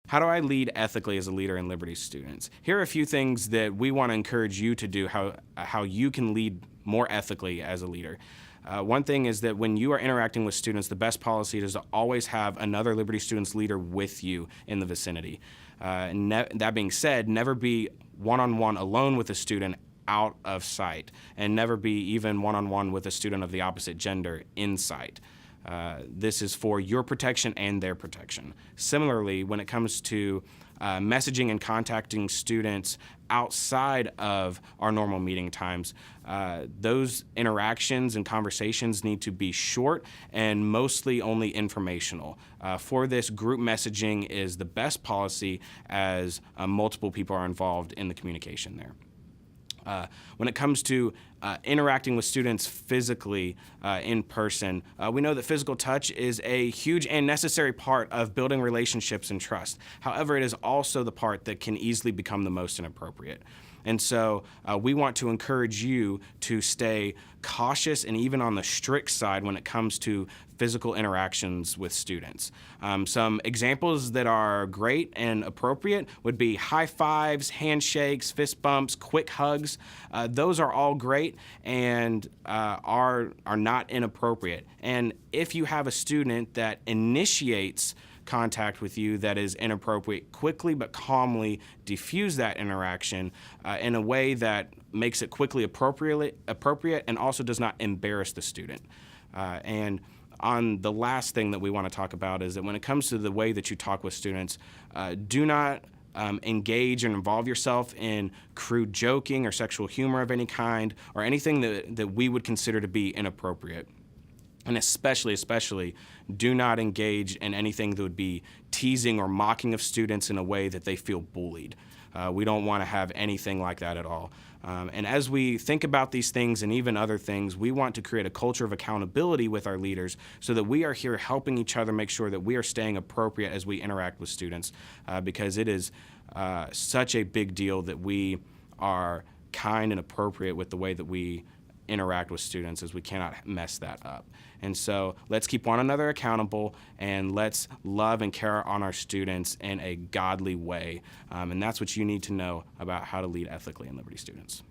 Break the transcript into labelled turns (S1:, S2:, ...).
S1: How do I lead ethically as a leader in Liberty students? Here are a few things that we want to encourage you to do, how you can lead more ethically as a leader. One thing is that when you are interacting with students, the best policy is to always have another Liberty Students leader with you in the vicinity. That being said, never be one-on-one alone with a student out of sight, and never be even one-on-one with a student of the opposite gender in sight. This is for your protection and their protection. Similarly, when it comes to messaging and contacting students outside of our normal meeting times, those interactions and conversations need to be short and mostly only informational. For this, group messaging is the best policy as multiple people are involved in the communication there. When it comes to interacting with students physically in person, we know that physical touch is a huge and necessary part of building relationships and trust. However, it is also the part that can easily become the most inappropriate. And so we want to encourage you to stay cautious and even on the strict side when it comes to physical interactions with students. Some examples that are great and appropriate would be high fives, handshakes, fist bumps, quick hugs. Those are all great and are not inappropriate. And if you have a student that initiates contact with you that is inappropriate, quickly but calmly diffuse that interaction in a way that makes it quickly appropriate and also does not embarrass the student. And on the last thing that we want to talk about is that when it comes to the way that you talk with students, do not engage and involve yourself in crude joking or sexual humor of any kind or anything that we would consider to be inappropriate. And especially, do not engage in anything that would be teasing or mocking of students in a way that they feel bullied. We don't want to have anything like that at all. And as we think about these things and even other things, we want to create a culture of accountability with our leaders so that we are here helping each other make sure that we are staying appropriate as we interact with students, because it is such a big deal that we are kind and appropriate with the way that we interact with students, as we cannot mess that up. And so let's keep one another accountable and let's love and care on our students in a godly way. And that's what you need to know about how to lead ethically in Liberty Students.